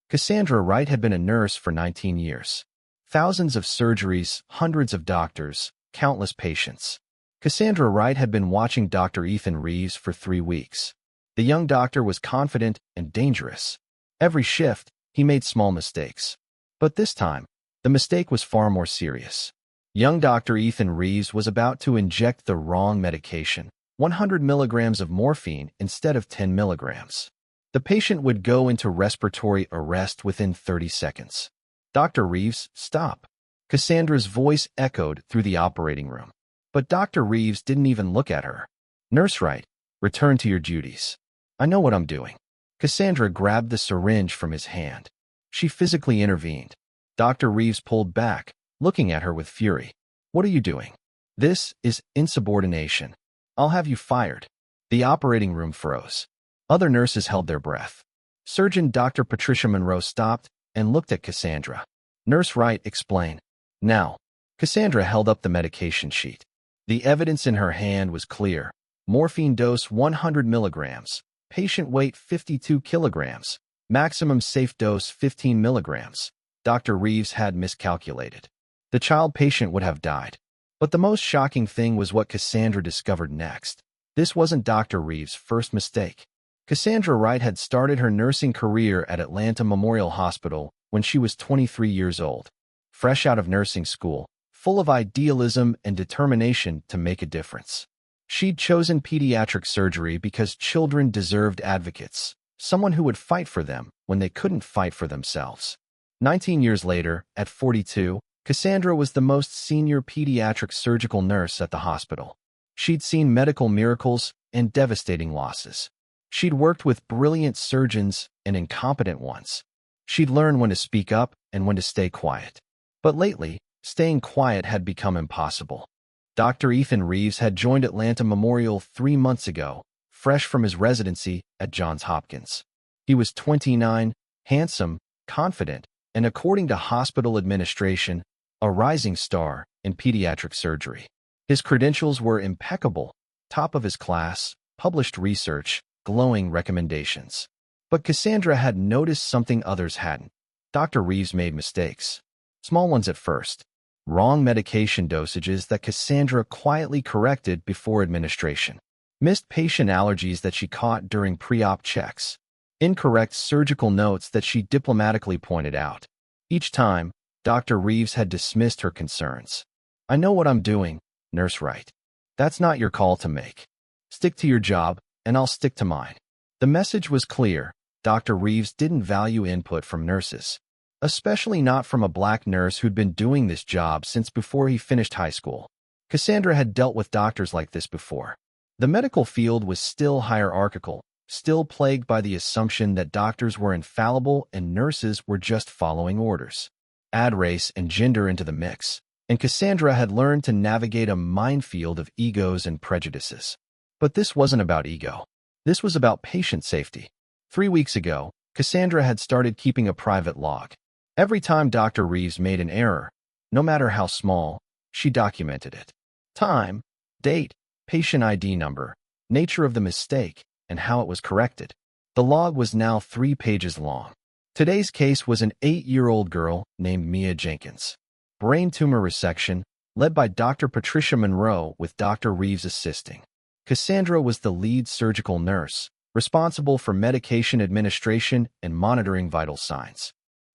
Cassandra Wright had been a nurse for 19 years. Thousands of surgeries, hundreds of doctors, countless patients. Cassandra Wright had been watching Dr. Ethan Reeves for 3 weeks. The young doctor was confident and dangerous. Every shift, he made small mistakes. But this time, the mistake was far more serious. Young Dr. Ethan Reeves was about to inject the wrong medication, 100 milligrams of morphine instead of 10 milligrams. The patient would go into respiratory arrest within 30 seconds. Dr. Reeves, stop. Cassandra's voice echoed through the operating room. But Dr. Reeves didn't even look at her. Nurse Wright, return to your duties. I know what I'm doing. Cassandra grabbed the syringe from his hand. She physically intervened. Dr. Reeves pulled back, looking at her with fury. What are you doing? This is insubordination. I'll have you fired. The operating room froze. Other nurses held their breath. Surgeon Dr. Patricia Monroe stopped and looked at Cassandra. Nurse Wright explained. Now, Cassandra held up the medication sheet. The evidence in her hand was clear. Morphine dose 100 milligrams. Patient weight 52 kilograms. Maximum safe dose 15 milligrams. Dr. Reeves had miscalculated. The child patient would have died. But the most shocking thing was what Cassandra discovered next. This wasn't Dr. Reeves' first mistake. Cassandra Wright had started her nursing career at Atlanta Memorial Hospital when she was 23 years old. Fresh out of nursing school, full of idealism and determination to make a difference. She'd chosen pediatric surgery because children deserved advocates, someone who would fight for them when they couldn't fight for themselves. 19 years later, at 42, Cassandra was the most senior pediatric surgical nurse at the hospital. She'd seen medical miracles and devastating losses. She'd worked with brilliant surgeons and incompetent ones. She'd learned when to speak up and when to stay quiet. But lately, staying quiet had become impossible. Dr. Ethan Reeves had joined Atlanta Memorial 3 months ago, fresh from his residency at Johns Hopkins. He was 29, handsome, confident, and according to hospital administration, a rising star in pediatric surgery. His credentials were impeccable, top of his class, published research, glowing recommendations. But Cassandra had noticed something others hadn't. Dr. Reeves made mistakes. Small ones at first. Wrong medication dosages that Cassandra quietly corrected before administration. Missed patient allergies that she caught during pre-op checks. Incorrect surgical notes that she diplomatically pointed out. Each time, Dr. Reeves had dismissed her concerns. I know what I'm doing, Nurse Wright. That's not your call to make. Stick to your job, and I'll stick to mine. The message was clear. Dr. Reeves didn't value input from nurses, especially not from a black nurse who'd been doing this job since before he finished high school. Cassandra had dealt with doctors like this before. The medical field was still hierarchical, still plagued by the assumption that doctors were infallible and nurses were just following orders. Add race and gender into the mix, and Cassandra had learned to navigate a minefield of egos and prejudices. But this wasn't about ego. This was about patient safety. 3 weeks ago, Cassandra had started keeping a private log. Every time Dr. Reeves made an error, no matter how small, she documented it. Time, date, patient ID number, nature of the mistake, and how it was corrected. The log was now 3 pages long. Today's case was an 8-year-old girl named Mia Jenkins. Brain tumor resection, led by Dr. Patricia Monroe with Dr. Reeves assisting. Cassandra was the lead surgical nurse, responsible for medication administration and monitoring vital signs.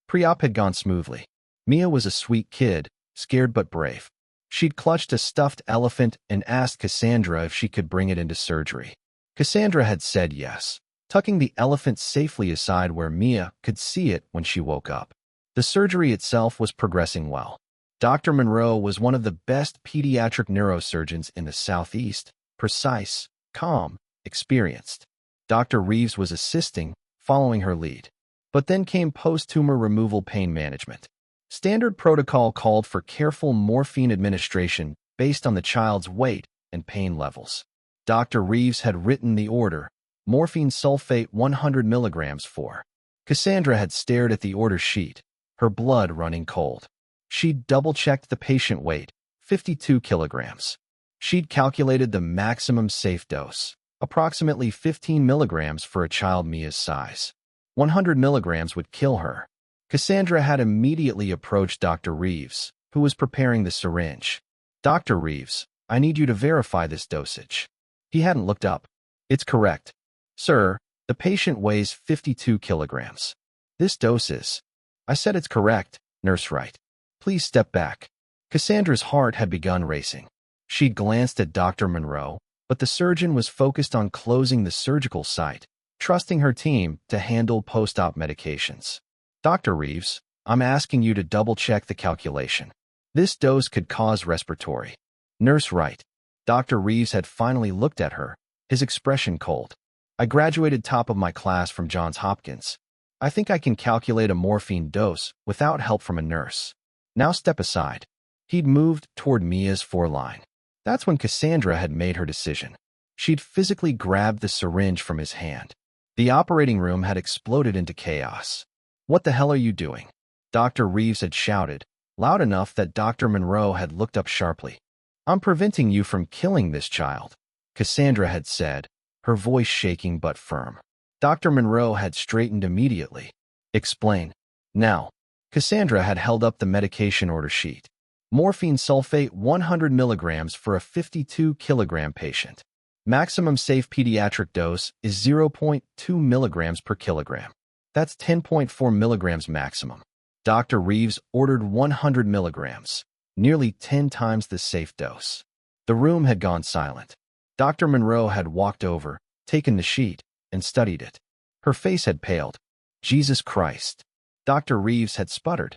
Pre-op had gone smoothly. Mia was a sweet kid, scared but brave. She'd clutched a stuffed elephant and asked Cassandra if she could bring it into surgery. Cassandra had said yes, tucking the elephant safely aside where Mia could see it when she woke up. The surgery itself was progressing well. Dr. Monroe was one of the best pediatric neurosurgeons in the Southeast, precise, calm, experienced. Dr. Reeves was assisting, following her lead. But then came post-tumor removal pain management. Standard protocol called for careful morphine administration based on the child's weight and pain levels. Dr. Reeves had written the order, morphine sulfate 100 milligrams for. Cassandra had stared at the order sheet, her blood running cold. She'd double-checked the patient weight, 52 kilograms. She'd calculated the maximum safe dose, approximately 15 milligrams for a child Mia's size. 100 milligrams would kill her. Cassandra had immediately approached Dr. Reeves, who was preparing the syringe. Dr. Reeves, I need you to verify this dosage. He hadn't looked up. It's correct. Sir, the patient weighs 52 kilograms. This dose is. I said it's correct, Nurse Wright. Please step back. Cassandra's heart had begun racing. She'd glanced at Dr. Monroe, but the surgeon was focused on closing the surgical site, trusting her team to handle post-op medications. Dr. Reeves, I'm asking you to double-check the calculation. This dose could cause respiratory. Nurse Wright. Dr. Reeves had finally looked at her, his expression cold. I graduated top of my class from Johns Hopkins. I think I can calculate a morphine dose without help from a nurse. Now step aside. He'd moved toward Mia's foreline. That's when Cassandra had made her decision. She'd physically grabbed the syringe from his hand. The operating room had exploded into chaos. What the hell are you doing? Dr. Reeves had shouted, loud enough that Dr. Monroe had looked up sharply. I'm preventing you from killing this child, Cassandra had said, her voice shaking but firm. Dr. Monroe had straightened immediately. Explain. Now. Cassandra had held up the medication order sheet. Morphine sulfate 100 milligrams for a 52-kilogram patient. Maximum safe pediatric dose is 0.2 milligrams per kilogram. That's 10.4 milligrams maximum. Dr. Reeves ordered 100 milligrams, nearly 10 times the safe dose. The room had gone silent. Dr. Monroe had walked over, taken the sheet, and studied it. Her face had paled. Jesus Christ. Dr. Reeves had sputtered.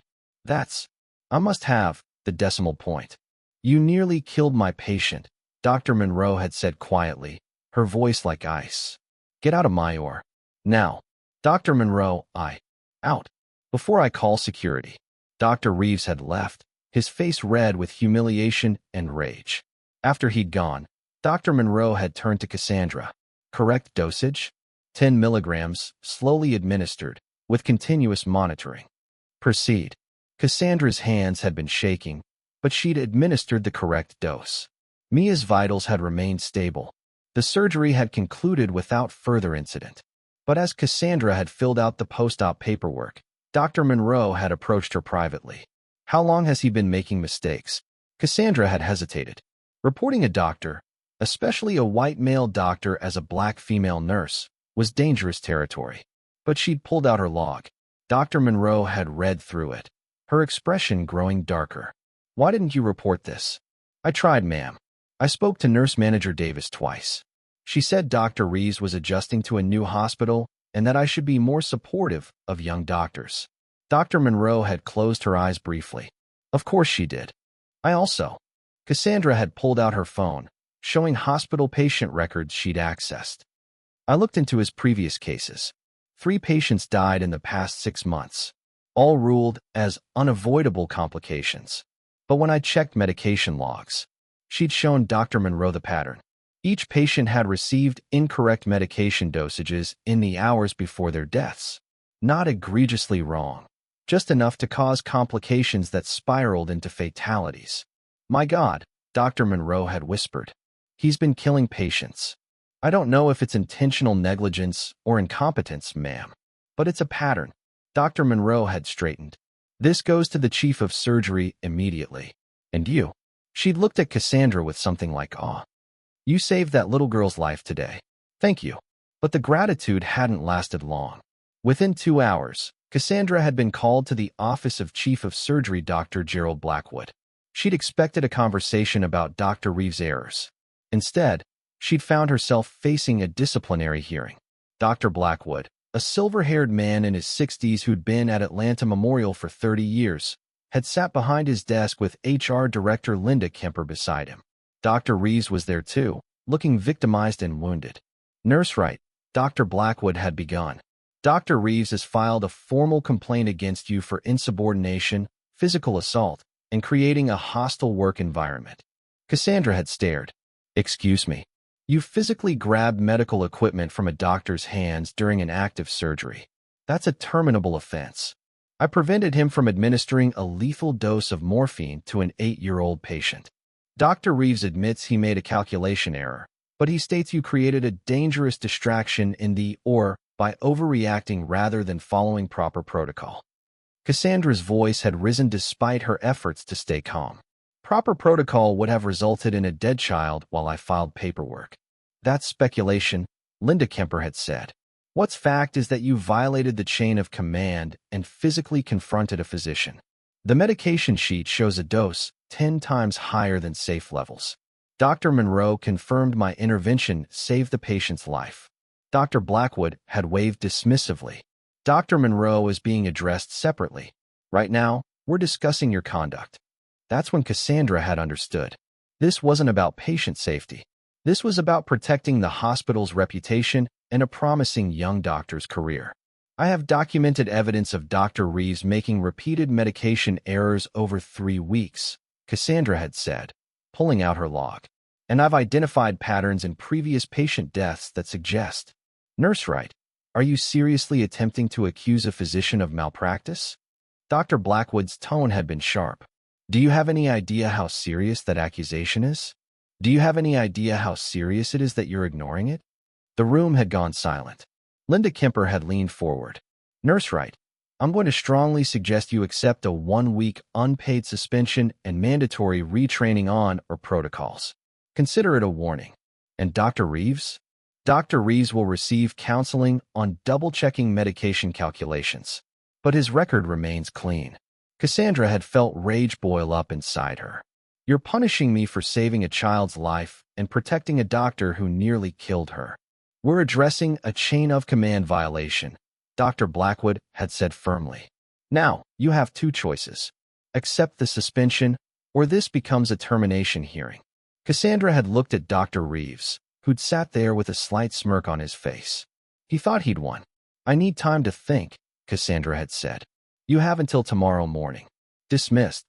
I must have the decimal point. You nearly killed my patient, Dr. Monroe had said quietly, her voice like ice. Get out of my OR. Now. Dr. Monroe, out. Before I call security. Dr. Reeves had left, his face red with humiliation and rage. After he'd gone, Dr. Monroe had turned to Cassandra. Correct dosage? 10 milligrams, slowly administered, with continuous monitoring. Proceed. Cassandra's hands had been shaking, but she'd administered the correct dose. Mia's vitals had remained stable. The surgery had concluded without further incident. But as Cassandra had filled out the post-op paperwork, Dr. Monroe had approached her privately. How long has he been making mistakes? Cassandra had hesitated. Reporting a doctor, especially a white male doctor as a black female nurse, was dangerous territory. But she'd pulled out her log. Dr. Monroe had read through it, her expression growing darker. Why didn't you report this? I tried, ma'am. I spoke to Nurse Manager Davis twice. She said Dr. Reeves was adjusting to a new hospital and that I should be more supportive of young doctors. Dr. Monroe had closed her eyes briefly. Of course she did. I also. Cassandra had pulled out her phone, showing hospital patient records she'd accessed. I looked into his previous cases. 3 patients died in the past 6 months, all ruled as unavoidable complications. But when I checked medication logs, she'd shown Dr. Monroe the pattern. Each patient had received incorrect medication dosages in the hours before their deaths. Not egregiously wrong, just enough to cause complications that spiraled into fatalities. My God, Dr. Monroe had whispered. He's been killing patients. I don't know if it's intentional negligence or incompetence, ma'am, but it's a pattern. Dr. Monroe had straightened. This goes to the chief of surgery immediately. And you? She'd looked at Cassandra with something like awe. You saved that little girl's life today. Thank you. But the gratitude hadn't lasted long. Within 2 hours, Cassandra had been called to the office of Chief of Surgery Dr. Gerald Blackwood. She'd expected a conversation about Dr. Reeves' errors. Instead, she'd found herself facing a disciplinary hearing. Dr. Blackwood, a silver-haired man in his 60s who'd been at Atlanta Memorial for 30 years, had sat behind his desk with HR Director Linda Kemper beside him. Dr. Reeves was there too, looking victimized and wounded. Nurse Wright, Dr. Blackwood had begun. Dr. Reeves has filed a formal complaint against you for insubordination, physical assault, and creating a hostile work environment. Cassandra had stared. Excuse me. You physically grabbed medical equipment from a doctor's hands during an active surgery. That's a terminable offense. I prevented him from administering a lethal dose of morphine to an 8-year-old patient. Dr. Reeves admits he made a calculation error, but he states you created a dangerous distraction in the by overreacting rather than following proper protocol. Cassandra's voice had risen despite her efforts to stay calm. Proper protocol would have resulted in a dead child while I filed paperwork. That's speculation, Linda Kemper had said. What's fact is that you violated the chain of command and physically confronted a physician. The medication sheet shows a dose 10 times higher than safe levels. Dr. Monroe confirmed my intervention saved the patient's life. Dr. Blackwood had waved dismissively. Dr. Monroe is being addressed separately. Right now, we're discussing your conduct. That's when Cassandra had understood. This wasn't about patient safety. This was about protecting the hospital's reputation and a promising young doctor's career. I have documented evidence of Dr. Reeves making repeated medication errors over 3 weeks, Cassandra had said, pulling out her log. And I've identified patterns in previous patient deaths that suggest. Nurse Wright, are you seriously attempting to accuse a physician of malpractice? Dr. Blackwood's tone had been sharp. Do you have any idea how serious that accusation is? Do you have any idea how serious it is that you're ignoring it? The room had gone silent. Linda Kemper had leaned forward. Nurse Wright, I'm going to strongly suggest you accept a 1-week unpaid suspension and mandatory retraining on or protocols. Consider it a warning. And Dr. Reeves? Dr. Reeves will receive counseling on double-checking medication calculations. But his record remains clean. Cassandra had felt rage boil up inside her. You're punishing me for saving a child's life and protecting a doctor who nearly killed her. We're addressing a chain of command violation, Dr. Blackwood had said firmly. Now, you have 2 choices. Accept the suspension, or this becomes a termination hearing. Cassandra had looked at Dr. Reeves, who'd sat there with a slight smirk on his face. He thought he'd won. I need time to think, Cassandra had said. You have until tomorrow morning. Dismissed.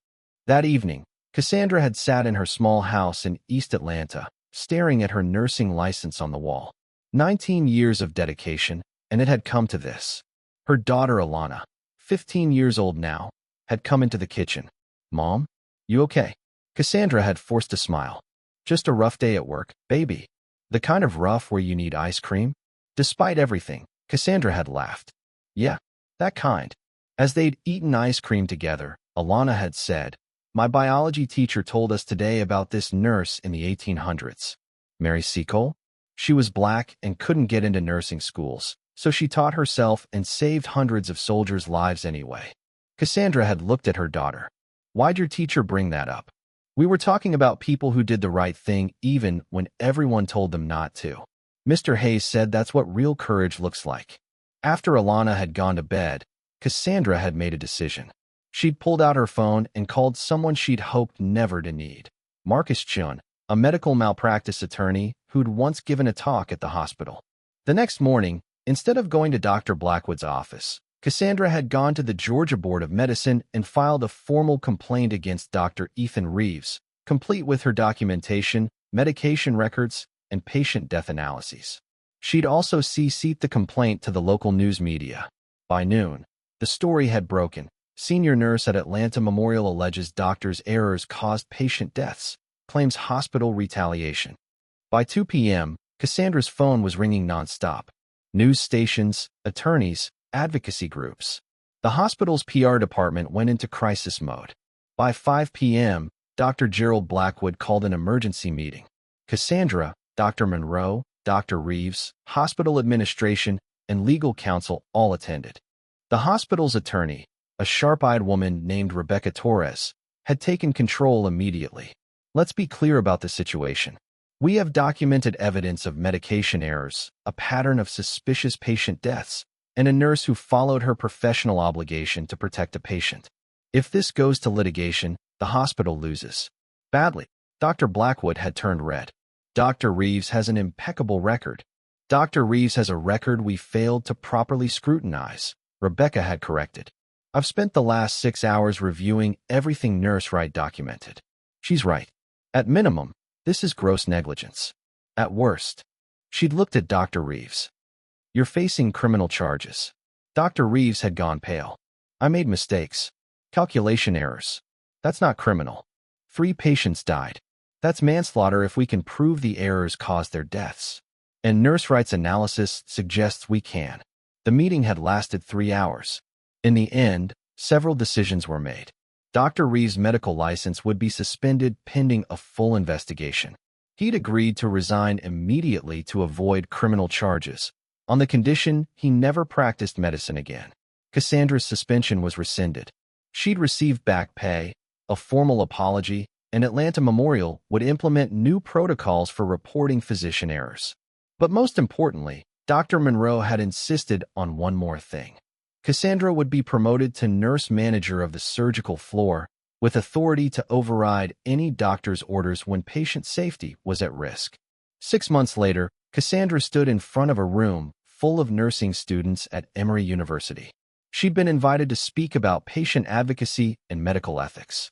That evening, Cassandra had sat in her small house in East Atlanta, staring at her nursing license on the wall. 19 years of dedication, and it had come to this. Her daughter Alana, 15 years old now, had come into the kitchen. Mom, you okay? Cassandra had forced a smile. Just a rough day at work, baby. The kind of rough where you need ice cream? Despite everything, Cassandra had laughed. Yeah, that kind. As they'd eaten ice cream together, Alana had said, My biology teacher told us today about this nurse in the 1800s. Mary Seacole? She was black and couldn't get into nursing schools, so she taught herself and saved hundreds of soldiers' lives anyway. Cassandra had looked at her daughter. Why'd your teacher bring that up? We were talking about people who did the right thing even when everyone told them not to. Mr. Hayes said that's what real courage looks like. After Alana had gone to bed, Cassandra had made a decision. She'd pulled out her phone and called someone she'd hoped never to need. Marcus Chun, a medical malpractice attorney who'd once given a talk at the hospital. The next morning, instead of going to Dr. Blackwood's office, Cassandra had gone to the Georgia Board of Medicine and filed a formal complaint against Dr. Ethan Reeves, complete with her documentation, medication records, and patient death analyses. She'd also CC'd the complaint to the local news media. By noon, the story had broken. Senior nurse at Atlanta Memorial alleges doctor's errors caused patient deaths, claims hospital retaliation. By 2 p.m., Cassandra's phone was ringing nonstop. News stations, attorneys, advocacy groups. The hospital's PR department went into crisis mode. By 5 p.m., Dr. Gerald Blackwood called an emergency meeting. Cassandra, Dr. Monroe, Dr. Reeves, hospital administration, and legal counsel all attended. The hospital's attorney, a sharp-eyed woman named Rebecca Torres, had taken control immediately. Let's be clear about the situation. We have documented evidence of medication errors, a pattern of suspicious patient deaths, and a nurse who followed her professional obligation to protect a patient. If this goes to litigation, the hospital loses. Badly. Dr. Blackwood had turned red. Dr. Reeves has an impeccable record. Dr. Reeves has a record we failed to properly scrutinize, Rebecca had corrected. I've spent the last 6 hours reviewing everything Nurse Wright documented. She's right. At minimum, this is gross negligence. At worst, she'd looked at Dr. Reeves. You're facing criminal charges. Dr. Reeves had gone pale. I made mistakes. Calculation errors. That's not criminal. 3 patients died. That's manslaughter if we can prove the errors caused their deaths. And Nurse Wright's analysis suggests we can. The meeting had lasted 3 hours. In the end, several decisions were made. Dr. Reeves' medical license would be suspended pending a full investigation. He'd agreed to resign immediately to avoid criminal charges, on the condition he never practiced medicine again. Cassandra's suspension was rescinded. She'd receive back pay, a formal apology, and Atlanta Memorial would implement new protocols for reporting physician errors. But most importantly, Dr. Monroe had insisted on one more thing. Cassandra would be promoted to nurse manager of the surgical floor, with authority to override any doctor's orders when patient safety was at risk. 6 months later, Cassandra stood in front of a room full of nursing students at Emory University. She'd been invited to speak about patient advocacy and medical ethics.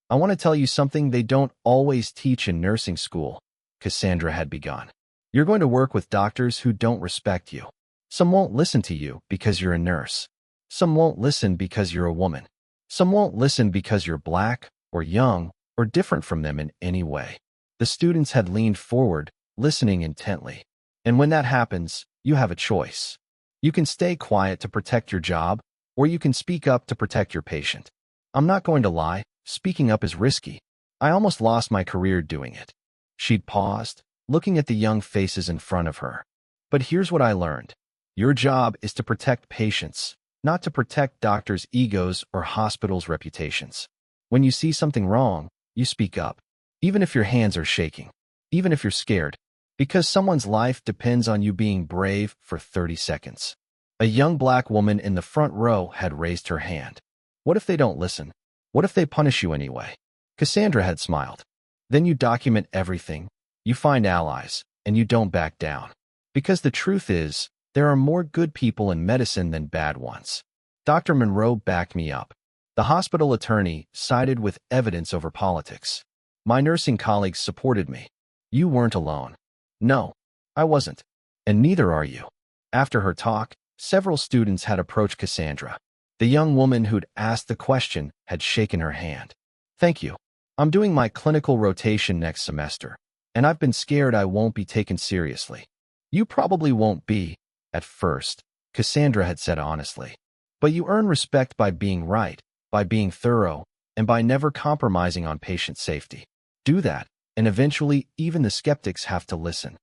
"I want to tell you something they don't always teach in nursing school," Cassandra had begun. "You're going to work with doctors who don't respect you. Some won't listen to you because you're a nurse. Some won't listen because you're a woman. Some won't listen because you're black or young or different from them in any way." The students had leaned forward, listening intently. And when that happens, you have a choice. You can stay quiet to protect your job, or you can speak up to protect your patient. I'm not going to lie, speaking up is risky. I almost lost my career doing it. She'd paused, looking at the young faces in front of her. But here's what I learned. Your job is to protect patients, not to protect doctors' egos or hospitals' reputations. When you see something wrong, you speak up, even if your hands are shaking, even if you're scared, because someone's life depends on you being brave for 30 seconds. A young black woman in the front row had raised her hand. What if they don't listen? What if they punish you anyway? Cassandra had smiled. Then you document everything, you find allies, and you don't back down. Because the truth is, there are more good people in medicine than bad ones. Dr. Monroe backed me up. The hospital attorney sided with evidence over politics. My nursing colleagues supported me. You weren't alone. No, I wasn't. And neither are you. After her talk, several students had approached Cassandra. The young woman who'd asked the question had shaken her hand. "Thank you. I'm doing my clinical rotation next semester, and I've been scared I won't be taken seriously." "You probably won't be, at first," Cassandra had said honestly. "But you earn respect by being right, by being thorough, and by never compromising on patient safety. Do that, and eventually even the skeptics have to listen."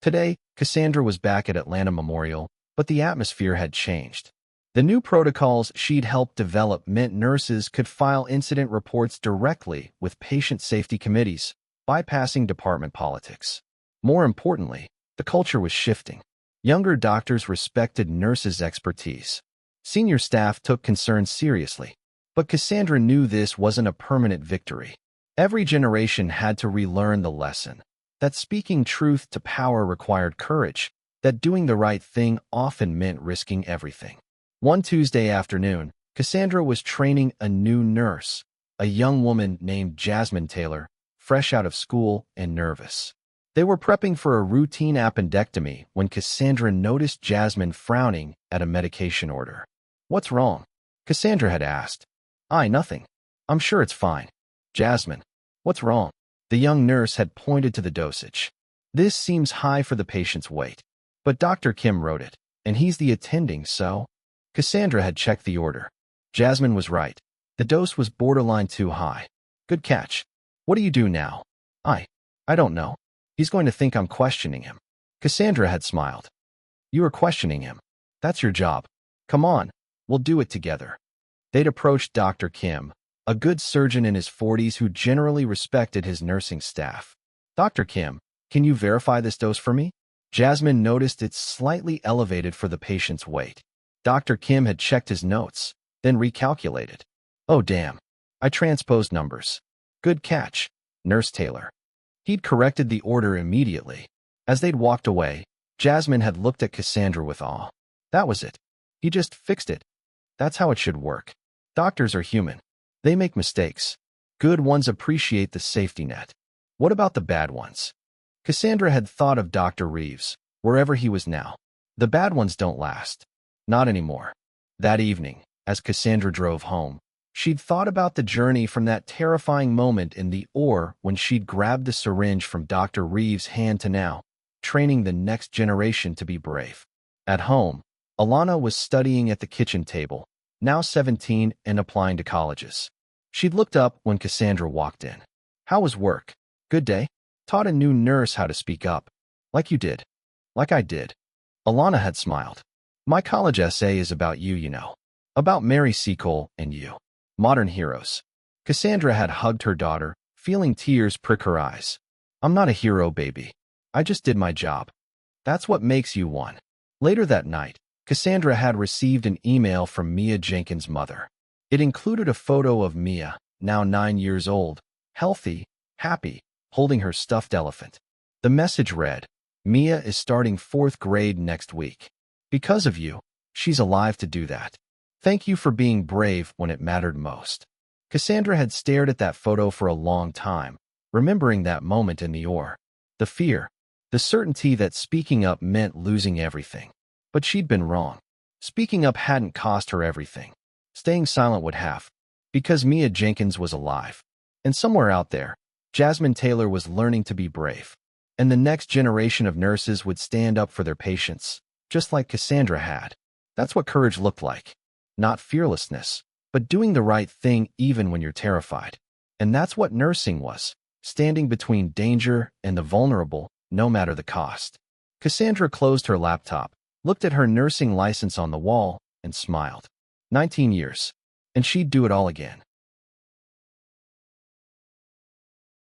Today, Cassandra was back at Atlanta Memorial, but the atmosphere had changed. The new protocols she'd helped develop meant nurses could file incident reports directly with patient safety committees, bypassing department politics. More importantly, the culture was shifting. Younger doctors respected nurses' expertise. Senior staff took concerns seriously. But Cassandra knew this wasn't a permanent victory. Every generation had to relearn the lesson that speaking truth to power required courage, that doing the right thing often meant risking everything. One Tuesday afternoon, Cassandra was training a new nurse, a young woman named Jasmine Taylor, fresh out of school and nervous. They were prepping for a routine appendectomy when Cassandra noticed Jasmine frowning at a medication order. "What's wrong?" Cassandra had asked. Nothing. I'm sure it's fine." "Jasmine, what's wrong?" The young nurse had pointed to the dosage. "This seems high for the patient's weight. But Dr. Kim wrote it, and he's the attending, so..." Cassandra had checked the order. Jasmine was right. The dose was borderline too high. "Good catch. What do you do now?" I don't know. He's going to think I'm questioning him." Cassandra had smiled. "You are questioning him. That's your job. Come on, we'll do it together." They'd approached Dr. Kim, a good surgeon in his 40s who generally respected his nursing staff. "Dr. Kim, can you verify this dose for me?" Jasmine noticed it's slightly elevated for the patient's weight. Dr. Kim had checked his notes, then recalculated. "Oh, damn. I transposed numbers." "Good catch, Nurse Taylor." He'd corrected the order immediately. As they'd walked away, Jasmine had looked at Cassandra with awe. That was it. He just fixed it. That's how it should work. Doctors are human. They make mistakes. Good ones appreciate the safety net. What about the bad ones? Cassandra had thought of Dr. Reeves, wherever he was now. The bad ones don't last. Not anymore. That evening, as Cassandra drove home, she'd thought about the journey from that terrifying moment in the OR when she'd grabbed the syringe from Dr. Reeves' hand to now, training the next generation to be brave. At home, Alana was studying at the kitchen table, now 17 and applying to colleges. She'd looked up when Cassandra walked in. "How was work? Good day?" "Taught a new nurse how to speak up." "Like you did." "Like I did." Alana had smiled. "My college essay is about you, you know. About Mary Seacole and you. Modern heroes." Cassandra had hugged her daughter, feeling tears prick her eyes. "I'm not a hero, baby. I just did my job. That's what makes you one." Later that night, Cassandra had received an email from Mia Jenkins' mother. It included a photo of Mia, now 9 years old, healthy, happy, holding her stuffed elephant. The message read, "Mia is starting 4th grade next week. Because of you, she's alive to do that. Thank you for being brave when it mattered most." Cassandra had stared at that photo for a long time, remembering that moment in the OR. The fear, the certainty that speaking up meant losing everything. But she'd been wrong. Speaking up hadn't cost her everything. Staying silent would have. Because Mia Jenkins was alive. And somewhere out there, Jasmine Taylor was learning to be brave. And the next generation of nurses would stand up for their patients, just like Cassandra had. That's what courage looked like. Not fearlessness, but doing the right thing even when you're terrified. And that's what nursing was, standing between danger and the vulnerable, no matter the cost. Cassandra closed her laptop, looked at her nursing license on the wall, and smiled. 19 years. And she'd do it all again.